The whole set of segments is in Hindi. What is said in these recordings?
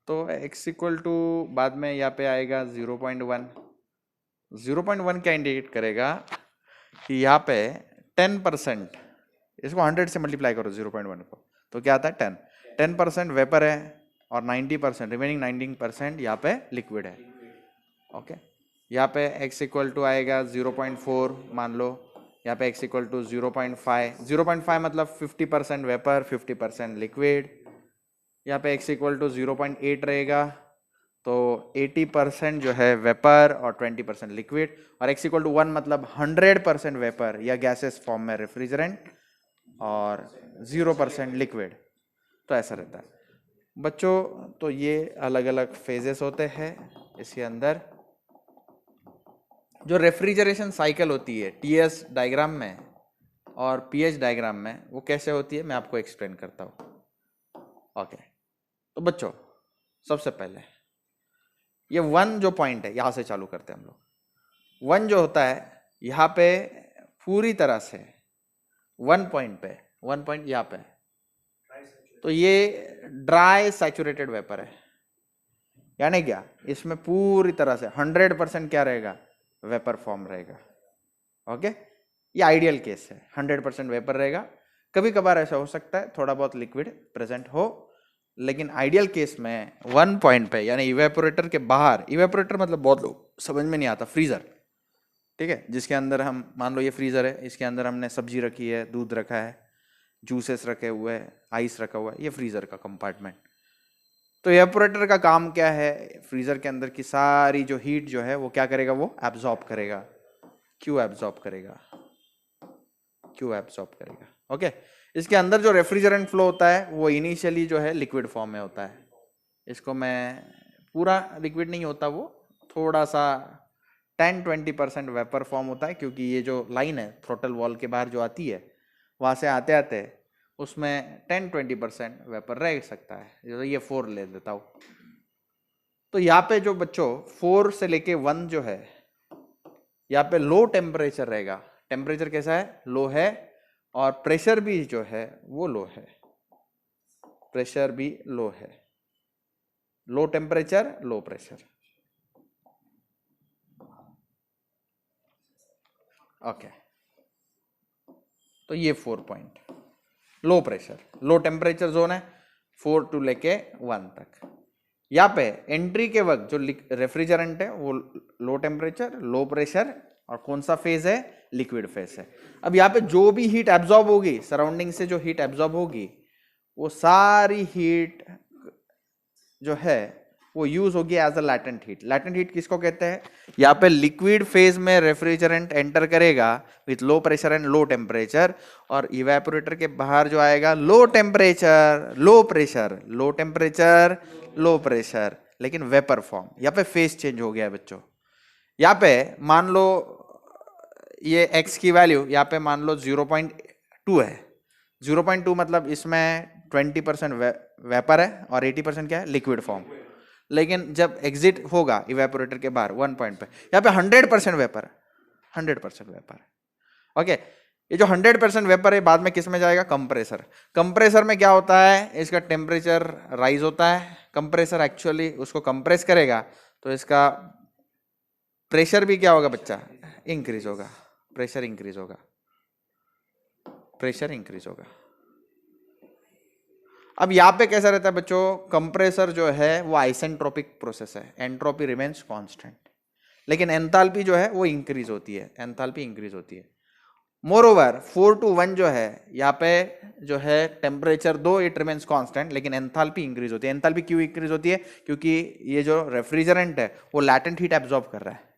तो x इक्वल टू बाद में यहाँ पे आएगा 0.1। 0.1 क्या इंडिकेट करेगा कि यहाँ पे 10%, इसको 100 से मल्टीप्लाई करो 0.1 को, तो क्या आता है 10% वेपर है और 90% रिमेनिंग 19% यहाँ पे लिक्विड है। ओके, यहाँ पे x इक्वल टू आएगा 0.4 मान लो, यहाँ पे x इक्वल टू 0.5। 0.5 मतलब 50% वेपर 50% लिक्विड। यहाँ पे x इक्वल टू 0.8 रहेगा, तो 80% जो है वेपर और 20% लिक्विड। और x इक्वल टू 1 मतलब 100% वेपर या गैसेस फॉर्म में रेफ्रिजरेंट और 0% लिक्विड। तो ऐसा रहता है बच्चों। तो ये अलग अलग फेजेस होते हैं इसके अंदर। जो रेफ्रिजरेशन साइकिल होती है टीएस डायग्राम में और पीएच डायग्राम में, वो कैसे होती है मैं आपको एक्सप्लेन करता हूँ। ओके, तो बच्चों सबसे पहले ये 1 जो पॉइंट है यहाँ से चालू करते हैं हम लोग। 1 जो होता है यहाँ पे पूरी तरह से 1 पॉइंट यहाँ पे, तो ये ड्राई सैचुरेटेड वेपर है। यानी क्या, इसमें पूरी तरह से 100% क्या रहेगा, वेपर फॉर्म रहेगा। ओके, ये आइडियल केस है, 100% वेपर रहेगा। कभी कभार ऐसा हो सकता है थोड़ा बहुत लिक्विड प्रेजेंट हो, लेकिन आइडियल केस में 1 पॉइंट पे यानी इवेपोरेटर के बाहर, इवेपोरेटर मतलब बहुत लोग समझ में नहीं आता, फ्रीजर, ठीक है, जिसके अंदर हम मान लो ये फ्रीजर है, इसके अंदर हमने सब्जी रखी है, दूध रखा है, जूसेस रखे हुए हैं, आइस रखा हुआ है, ये फ्रीजर का कंपार्टमेंट। तो इवेपोरेटर का काम क्या है, फ्रीजर के अंदर की सारी जो हीट जो है वो क्या करेगा, वो एब्जॉर्ब करेगा। क्यों एब्जॉर्ब करेगा, क्यों एब्जॉर्ब करेगा। ओके, इसके अंदर जो रेफ्रिजरेंट फ्लो होता है वो इनिशियली जो है लिक्विड फॉर्म में होता है। इसको मैं पूरा लिक्विड नहीं होता, वो थोड़ा सा 10-20% वेपर फॉर्म होता है, क्योंकि ये जो लाइन है थ्रोटल वॉल के बाहर जो आती है, वहाँ से आते आते उसमें 10-20% वेपर रह सकता है। ये 4 ले देता हूँ। तो यहाँ पे जो बच्चों 4 से लेके 1 जो है, यहाँ पे लो टेम्परेचर रहेगा। टेम्परेचर कैसा है, लो है, और प्रेशर भी जो है वो लो है, प्रेशर भी लो है। लो टेम्परेचर लो प्रेशर। ओके, तो ये 4 पॉइंट लो प्रेशर, लो टेम्परेचर जोन है 4 टू लेके 1 तक। यहाँ पे एंट्री के वक्त जो रेफ्रिजरेंट है वो लो टेम्परेचर लो प्रेशर, और कौन सा फेज है, लिक्विड फेज है। अब यहाँ पे जो भी हीट एब्जॉर्ब होगी, सराउंडिंग से जो हीट एब्जॉर्ब होगी, वो सारी हीट जो है वो यूज होगी as a latent heat. Latent heat किसको कहते हैं, यहाँ पे लिक्विड फेज में रेफ्रिजरेंट एंटर करेगा with low pressure and low temperature, और इवेपोरेटर के बाहर जो आएगा low temperature low pressure, low temperature low pressure, लेकिन वेपर फॉर्म। यहाँ पे फेज चेंज हो गया है बच्चों। यहाँ पे मान लो ये x की वैल्यू यहाँ पे मान लो 0.2 है। 0.2 मतलब इसमें 20% वेपर है और 80% क्या है, लिक्विड फॉर्म। लेकिन जब एग्जिट होगा इवेपोरेटर के बाहर 1 पॉइंट पे, यहाँ पे 100% वेपर है, 100% वेपर है। ओके, ये जो 100% वेपर है बाद में किस में जाएगा, कंप्रेसर। कंप्रेसर में क्या होता है, इसका टेम्परेचर राइज होता है, कंप्रेसर एक्चुअली उसको कंप्रेस करेगा, तो इसका प्रेशर भी क्या होगा बच्चा, इंक्रीज होगा, प्रेशर इंक्रीज होगा, प्रेशर इंक्रीज होगा। अब यहाँ पे कैसा रहता है बच्चों, कंप्रेसर जो है वो आइसेंट्रोपिक प्रोसेस है, एंट्रोपी रिमेन्स कांस्टेंट, लेकिन एंथैल्पी जो है वो इंक्रीज होती है, एंथैल्पी इंक्रीज होती है। मोर ओवर 4 to 1 जो है, यहाँ पे जो है टेम्परेचर दो इट रिमेन्स कांस्टेंट, लेकिन एंथैल्पी इंक्रीज होती है। एंथैल्पी क्यों इंक्रीज होती है, क्योंकि ये जो रेफ्रिजरेंट है वो लैटेंट हीट एब्जॉर्ब कर रहा है,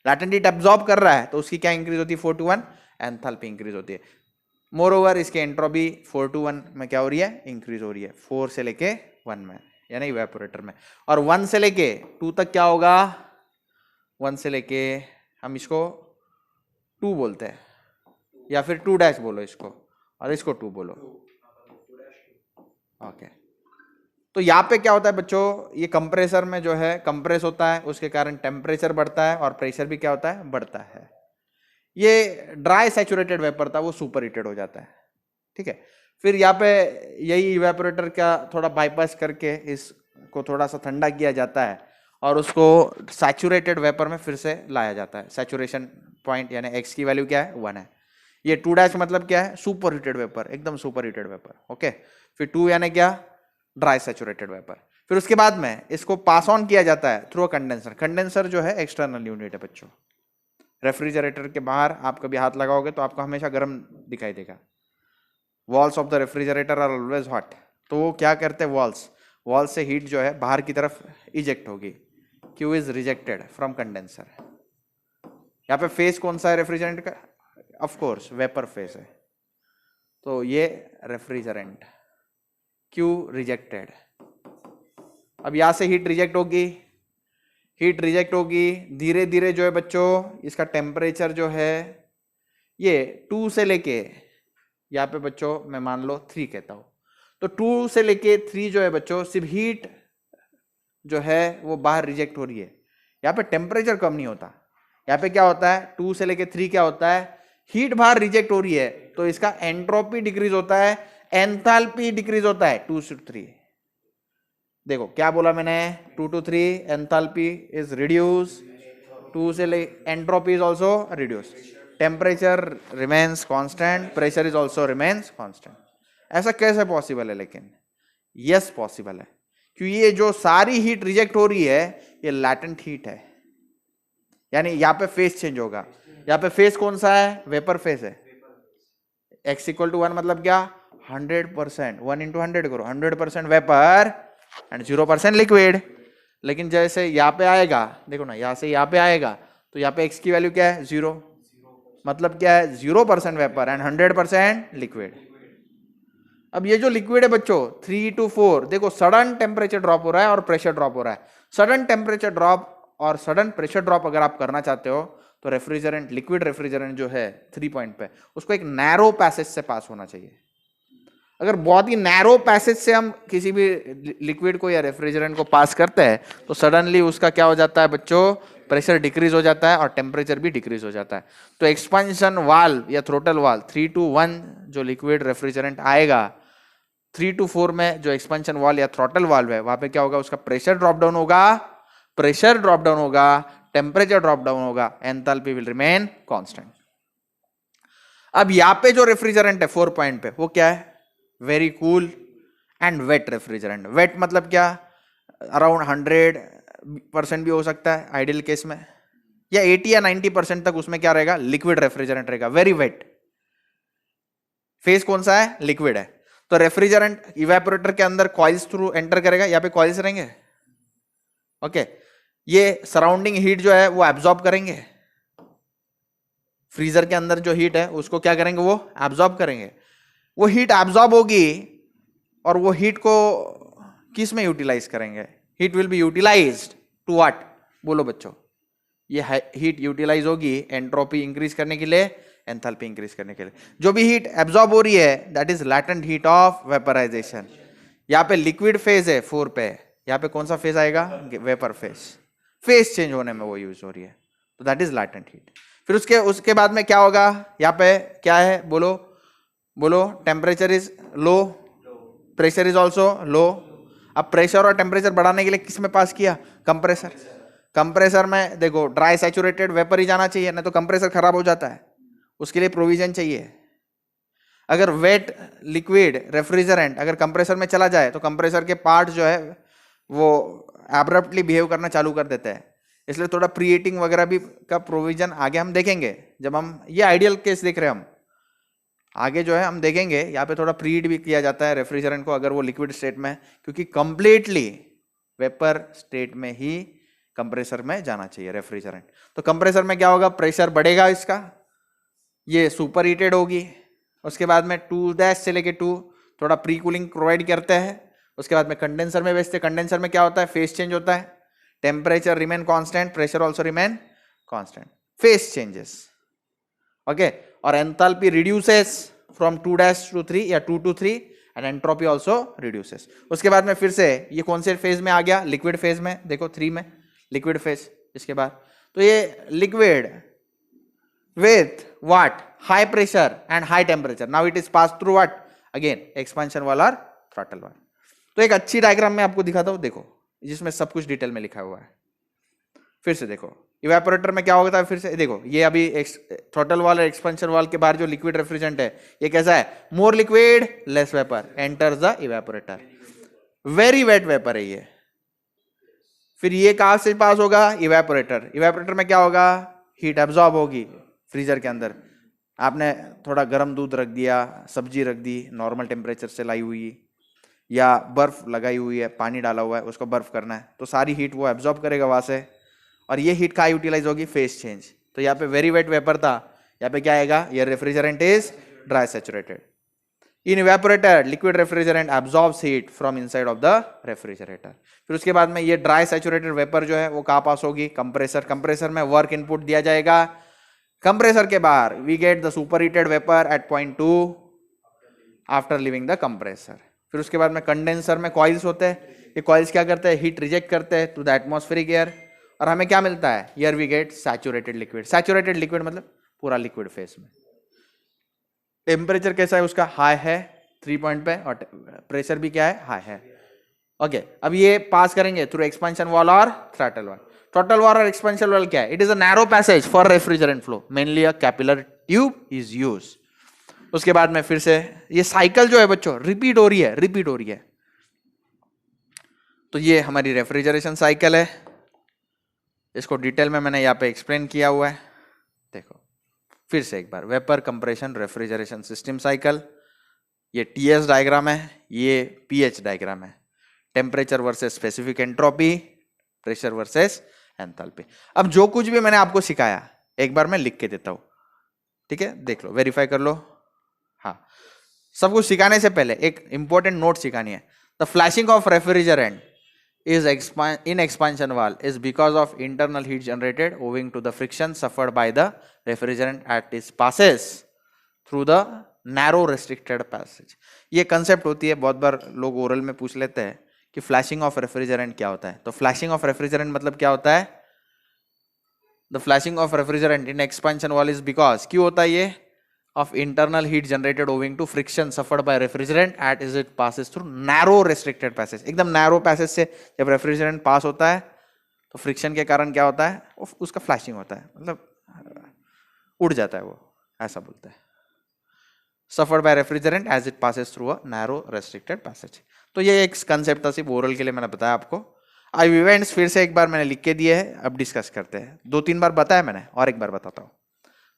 लैटेंट हीट एब्जॉर्ब कर रहा है, तो उसकी क्या इंक्रीज होती है, 4 to 1 एंथैल्पी इंक्रीज होती है। मोर ओवर इसके एंट्रोपी 4 to 1 में क्या हो रही है, इंक्रीज हो रही है, 4 से लेके 1 में यानी इवेपोरेटर में। और 1 से लेके 2 तक क्या होगा, 1 से लेके हम इसको 2 बोलते हैं, या फिर 2 डैश बोलो इसको, और इसको 2 बोलो। ओके, तो यहाँ पे क्या होता है बच्चों, ये कंप्रेसर में जो है कंप्रेस होता है, उसके कारण टेम्परेचर बढ़ता है और प्रेशर भी क्या होता है, बढ़ता है। ये ड्राई सैचुरेटेड वेपर था, वो सुपर हीटेड हो जाता है, ठीक है। फिर यहाँ पे यही इवेपोरेटर का थोड़ा बाईपास करके इसको को थोड़ा सा ठंडा किया जाता है और उसको सैचुरेटेड वेपर में फिर से लाया जाता है। सैचुरेशन पॉइंट यानी एक्स की वैल्यू क्या है 1 है। ये 2 डैश मतलब क्या है सुपर हीटेड वेपर, एकदम सुपर हीटेड वेपर। ओके, फिर 2 यानी क्या ड्राई सैचुरेटेड वेपर। फिर उसके बाद में इसको पास ऑन किया जाता है थ्रू अ कंडेंसर। कंडेंसर जो है एक्सटर्नल यूनिट है बच्चों। रेफ्रिजरेटर के बाहर आप कभी हाथ लगाओगे तो आपको हमेशा गर्म दिखाई देगा। Walls of the refrigerator are always hot. तो वो क्या करते हैं वॉल से हीट जो है बाहर की तरफ इजेक्ट होगी। Q is rejected from condenser. यहाँ पे फेस कौन सा है रेफ्रिजरेंट का? ऑफ कोर्स वेपर फेस है। तो ये रेफ्रिजरेंट क्यू रिजेक्टेड। अब यहां से हीट रिजेक्ट होगी धीरे धीरे जो है बच्चों इसका टेम्परेचर जो है ये 2 से लेके यहाँ पे बच्चों मैं मान लो 3 कहता हूं, तो 2 से लेके 3 जो है बच्चों सिर्फ हीट जो है वो बाहर रिजेक्ट हो रही है। यहाँ पे टेम्परेचर कम नहीं होता। यहाँ पे क्या होता है 2 से लेके 3 क्या होता है हीट बाहर रिजेक्ट हो रही है तो इसका एंट्रोपी डिक्रीज होता है, एंथैल्पी डिक्रीज होता है 2 से 3। देखो क्या बोला मैंने 2 to 3 एंथैल्पी इज रिड्यूस, 2 से ले entropy is also reduce, temperature remains constant, pressure is also remains constant. ऐसा कैसे पॉसिबल है? लेकिन यस पॉसिबल है, क्योंकि ये जो सारी हीट रिजेक्ट हो रही है ये लैटेंट हीट है। यानी यहाँ पे फेस चेंज होगा। यहाँ पे फेस कौन सा है? वेपर फेस है। x इक्वल टू 1 मतलब क्या 100%। 1 into 100 करो, 100% वेपर एंड 0% लिक्विड। लेकिन जैसे यहाँ पे आएगा देखो ना, यहाँ से यहाँ पे आएगा तो यहाँ पे x की वैल्यू क्या है 0, मतलब क्या है 0% वेपर एंड 100% लिक्विड। अब ये जो लिक्विड है बच्चों 3 to 4 देखो सडन टेम्परेचर ड्रॉप हो रहा है और प्रेशर ड्रॉप हो रहा है। सडन टेम्परेचर ड्रॉप और सडन प्रेशर ड्रॉप अगर आप करना चाहते हो तो रेफ्रिजरेंट लिक्विड रेफ्रिजरेंट जो है 3 पॉइंट पे उसको एक नैरो पैसेज से पास होना चाहिए। अगर बहुत ही नैरो पैसेज से हम किसी भी लिक्विड को या रेफ्रिजरेंट को पास करते हैं तो सडनली उसका क्या हो जाता है बच्चों प्रेशर डिक्रीज हो जाता है और टेम्परेचर भी डिक्रीज हो जाता है। तो एक्सपेंशन वाल्व या थ्रोटल वाल्व 3 to 1 जो लिक्विड रेफ्रिजरेंट आएगा, 3 to 4 में जो एक्सपेंशन वाल्व या थ्रोटल वाल्व है वहां पे क्या होगा उसका प्रेशर ड्रॉप डाउन होगा, प्रेशर ड्रॉप डाउन होगा, टेम्परेचर ड्रॉप डाउन होगा, एंथैल्पी विल रिमेन कांस्टेंट। अब यहां पे जो रेफ्रिजरेंट है 4 पॉइंट पे वो क्या है very cool and wet refrigerant. Wet मतलब क्या अराउंड 100% भी हो सकता है आइडियल केस में, या 80 या 90% तक उसमें क्या रहेगा लिक्विड रेफ्रिजरेंट रहेगा, वेरी वेट। फेस कौन सा है? लिक्विड है। तो रेफ्रिजरेंट इवेपोरेटर के अंदर कॉइल्स थ्रू एंटर करेगा, यहाँ पे कॉइल्स रहेंगे। ओके, ये सराउंडिंग हीट जो है वो एब्जॉर्ब करेंगे। फ्रीजर के अंदर जो हीट है उसको क्या करेंगे वो एब्जॉर्ब करेंगे। वो हीट एब्जॉर्ब होगी और वो हीट को किस में यूटिलाइज करेंगे? Heat will be utilised to what? बोलो बच्चों। ये हीट यूटिलाइज होगी एंट्रोपी इंक्रीज करने के लिए, एंथैल्पी इंक्रीज करने के लिए। जो भी हीट एब्जॉर्ब हो रही है that is latent heat of vaporisation. यहाँ पे लिक्विड फेज है 4 पे, यहाँ पे कौन सा फेज आएगा? Vapour phase. फेज चेंज होने में वो यूज हो रही है, तो दैट इज लैटेंट हीट। फिर उसके बाद में क्या होगा? यहाँ पे क्या है बोलो बोलो, temperature is low, pressure is also low. अब प्रेशर और टेम्परेचर बढ़ाने के लिए किस में पास किया? कंप्रेसर। कंप्रेसर में देखो ड्राई सैचुरेटेड वेपर ही जाना चाहिए, नहीं तो कंप्रेसर खराब हो जाता है, उसके लिए प्रोविजन चाहिए। अगर वेट लिक्विड रेफ्रिजरेंट अगर कंप्रेसर में चला जाए तो कंप्रेसर के पार्ट जो है वो एब्रप्टली बिहेव करना चालू कर देते हैं, इसलिए थोड़ा प्रीहीटिंग वगैरह भी का प्रोविजन आगे हम देखेंगे जब हम ये आइडियल केस देख रहे हैं। हम आगे जो है हम देखेंगे यहाँ पे थोड़ा प्रीहीट भी किया जाता है रेफ्रिजरेंट को अगर वो लिक्विड स्टेट में, क्योंकि कंप्लीटली वेपर स्टेट में ही कंप्रेसर में जाना चाहिए रेफ्रिजरेंट। तो कंप्रेसर में क्या होगा? प्रेशर बढ़ेगा इसका, ये सुपर हीटेड होगी। उसके बाद में 2' से लेके 2 थोड़ा प्री कूलिंग प्रोवाइड करते हैं। उसके बाद में कंडेंसर में भेजते हैं। कंडेंसर में क्या होता है? फेस चेंज होता है, temperature remain constant, pressure also remain constant, face changes. Okay, और एंथैल्पी रिड्यूसेस फ्रॉम 2' to 3 या 2 to 3 and entropy also reduces. उसके बाद में फिर से ये कौन से फेज में आ गया? लिक्विड फेज में। देखो 3 में लिक्विड फेज। इसके बाद तो ये liquid with what? High pressure and high temperature. Now it is passed through what? Again expansion wall or throttle wall. तो एक अच्छी डायग्राम में आपको दिखाता हूं, देखो जिसमें सब कुछ डिटेल में लिखा हुआ है। फिर से देखो इवेपोरेटर में क्या होता है, फिर से देखो ये अभी थ्रॉटल वाल और एक्सपेंशन वाल के बाहर जो लिक्विड रेफ्रिजरेंट है ये कैसा है, more liquid less vapour enters the evaporator, very wet vapour है ये। फिर ये कहां से पास होगा, इवेपोरेटर। इवेपोरेटर में क्या होगा, हीट एब्जॉर्ब होगी फ्रीजर के अंदर। आपने थोड़ा गर्म दूध रख दिया, सब्जी रख दी नॉर्मल टेम्परेचर से लाई हुई, या बर्फ लगाई हुई है, पानी डाला हुआ है, उसको बर्फ करना है, तो सारी हीट वो एब्जॉर्ब करेगा वहां से, और ये हीट कहाँ यूटिलाइज होगी, फेस चेंज। तो यहाँ पे वेरी वेट वेपर था, यहाँ पे क्या आएगा, ये refrigerant is dry saturated. In evaporator liquid refrigerant absorbs heat from inside of the refrigerator. फिर उसके बाद में ये ड्राई सैचुरेटेड वेपर जो है वो कहाँ पास होगी, कंप्रेसर। कंप्रेसर में वर्क इनपुट दिया जाएगा, कंप्रेसर के बाहर we get the super heated vapour at point 2 after leaving the compressor. फिर उसके बाद में कंडेंसर में कॉइल्स होते हैं, ये कॉइल्स क्या करते हैं, हीट रिजेक्ट करते हैं टू द एटमॉस्फेरिक एयर, और हमें क्या मिलता है, here we get saturated liquid. Saturated liquid मतलब पूरा लिक्विड फेस में। टेम्परेचर कैसा है उसका, हाई है 3 पॉइंट पे, और प्रेशर भी क्या है, हाई है। ओके, अब ये पास करेंगे थ्रू एक्सपेंशन वॉल और थ्रॉटल वॉल। थ्रॉटल वॉल और एक्सपेंशन वॉल क्या है, it is a narrow passage for refrigerant flow, mainly a capillary tube is use. उसके बाद में फिर से ये साइकिल जो है बच्चों रिपीट हो रही है। तो ये हमारी रेफ्रिजरेशन साइकिल है, इसको डिटेल में मैंने यहाँ पे एक्सप्लेन किया हुआ है। देखो फिर से एक बार, vapour compression refrigeration system cycle, ये टीएस डायग्राम है, ये पीएच डायग्राम है, temperature versus specific entropy, pressure versus enthalpy. अब जो कुछ भी मैंने आपको सिखाया एक बार मैं लिख के देता हूं, ठीक है, देख लो, वेरीफाई कर लो। हाँ, सब कुछ सिखाने से पहले एक इंपॉर्टेंट नोट सिखानी है। The flashing of refrigerant is in expansion valve is because of internal heat generated owing to the friction suffered by the refrigerant at its passes through the narrow restricted passage। ये कंसेप्ट होती है, बहुत बार लोग ओरल में पूछ लेते हैं कि फ्लैशिंग ऑफ रेफ्रिजरेंट क्या होता है। तो फ्लैशिंग ऑफ रेफ्रिजरेंट मतलब क्या होता है, the flashing of refrigerant in expansion valve is because, क्यों होता है ये, of internal heat generated owing to friction suffered by refrigerant as it passes through narrow restricted passage। एकदम narrow passage से जब रेफ्रिजरेंट पास होता है तो फ्रिक्शन के कारण क्या होता है, उसका फ्लैशिंग होता है, मतलब उड़ जाता है वो, ऐसा बोलते हैं। suffered by refrigerant as it passes through a narrow restricted passage। तो ये एक कंसेप्ट था, सिर्फ ओरल के लिए मैंने बताया आपको। अब इवेंट्स फिर से एक बार मैंने लिख के दिए हैं, अब डिस्कस करते हैं। 2-3 बार बताया मैंने, और एक बार बताता हूँ।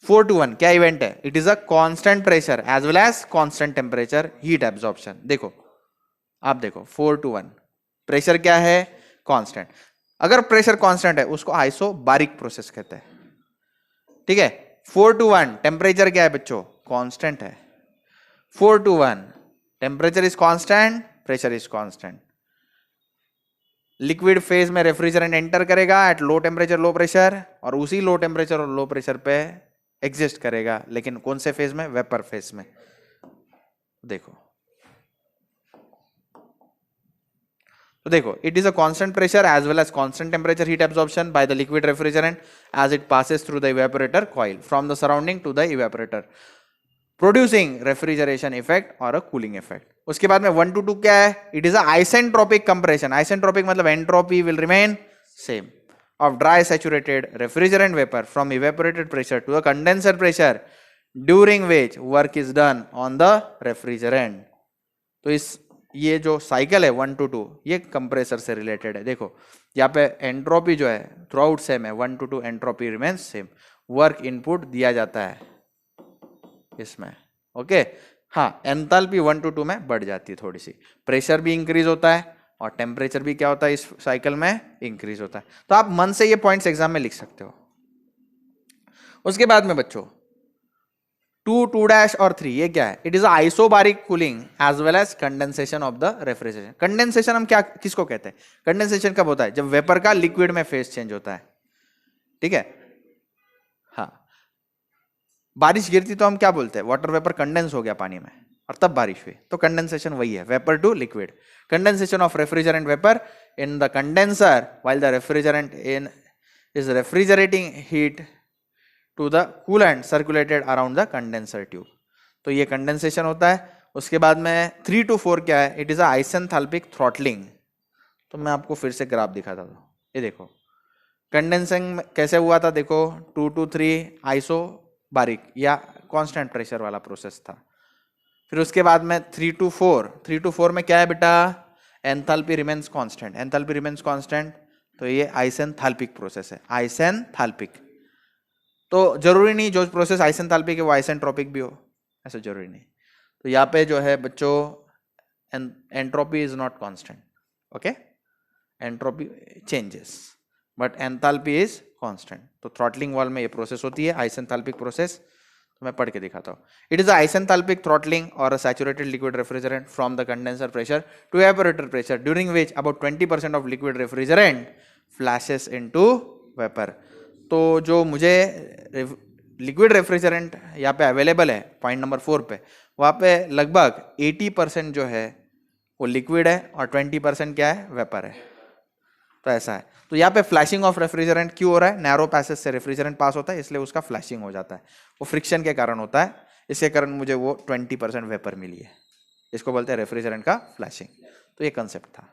4 to 1 क्या इवेंट है, it is a constant pressure as well as constant temperature heat absorption. देखो आप देखो 4 to 1 प्रेशर क्या है, कांस्टेंट। अगर प्रेशर कांस्टेंट है उसको आइसोबारिक प्रोसेस कहते हैं, ठीक है। 4 to 1 टेम्परेचर क्या है बच्चों, कांस्टेंट है। 4 to 1 temperature is constant, pressure is constant. Liquid phase में रेफ्रिजरेंट एंटर करेगा at low temperature low pressure, और उसी लो टेम्परेचर और लो प्रेशर पे एग्जिस्ट करेगा, लेकिन कौन से फेज में, वेपर फेज में। देखो तो देखो, it is a constant pressure as well as constant temperature heat absorption by the liquid refrigerant as it passes through the evaporator coil from the surrounding to the evaporator, producing refrigeration effect और अ कूलिंग इफेक्ट। उसके बाद में 1 to 2 क्या है, it is a isentropic compression. Isentropic मतलब entropy will remain same of dry saturated refrigerant vapor from evaporated pressure to a condenser pressure during which work is done on the refrigerant। तो इस ये जो साइकिल है 1 to 2 ये कंप्रेसर से रिलेटेड है। देखो यहाँ पे एंट्रोपी जो है थ्रू आउट सेम है, 1 to 2 entropy remains same, work input दिया जाता है इसमें, ओके। हाँ, एंथैल्पी 1 to 2 में बढ़ जाती है थोड़ी सी, प्रेशर भी इंक्रीज होता है और टेम्परेचर भी क्या होता है इस साइकिल में, इंक्रीज होता है। तो आप मन से ये पॉइंट्स एग्जाम में लिख सकते हो। उसके बाद में बच्चों 2, 2' और 3 ये क्या है, it is isobaric cooling as well as condensation of the refrigeration. Condensation हम क्या किसको कहते हैं, कंडेंसेशन कब होता है, जब वेपर का लिक्विड में फेज चेंज होता है, ठीक है। हाँ, बारिश गिरती तो हम क्या बोलते हैं, वाटर वेपर कंडेंस हो गया पानी में और तब बारिश हुई, तो कंडेंसेशन वही है, vapour to liquid. Condensation of refrigerant vapour in the condenser while the refrigerant in is refrigerating heat to the coolant circulated around the condenser tube. तो ये कंडेंसेशन होता है। उसके बाद में 3 to 4 क्या है, इट इज आइसेंथैल्पिक थ्रॉटलिंग। तो मैं आपको फिर से ग्राफ दिखाता हूँ। ये देखो कंडेंसिंग कैसे हुआ था, देखो 2 to 3 आइसो बारिक या कांस्टेंट प्रेशर वाला प्रोसेस था। फिर उसके बाद में 3 to 4 में क्या है बेटा, enthalpy remains constant, enthalpy remains constant, तो ये आइसेंथैल्पिक प्रोसेस है, आइसेंथैल्पिक। तो जरूरी नहीं जो प्रोसेस आइसेंथैल्पिक है वो आइसेंट्रोपिक भी हो, ऐसा जरूरी नहीं। तो यहाँ पे जो है बच्चों entropy is not constant, okay, entropy changes but enthalpy is constant. तो थ्रॉटलिंग वाल्व में ये प्रोसेस होती है आइसेंथैल्पिक प्रोसेस। तो मैं पढ़ के दिखाता हूँ। इट इज आइसेंथैल्पिक थ्रॉटलिंग और a saturated liquid refrigerant from the condenser pressure to evaporator pressure during which about 20% of liquid refrigerant flashes into vapour. तो जो मुझे लिक्विड रेफ्रिजरेंट यहाँ पे अवेलेबल है पॉइंट नंबर 4 पे, वहाँ पे लगभग 80% जो है वो लिक्विड है और 20% क्या है, वेपर है। तो ऐसा है। तो यहाँ पे फ्लैशिंग ऑफ रेफ्रिजरेंट क्यों हो रहा है, नैरो पैसेज से रेफ्रिजरेंट पास होता है इसलिए उसका फ्लैशिंग हो जाता है, वो फ्रिक्शन के कारण होता है, इसके कारण मुझे वो 20% वेपर मिली है, इसको बोलते हैं रेफ्रिजरेंट का फ्लैशिंग। तो ये कंसेप्ट था।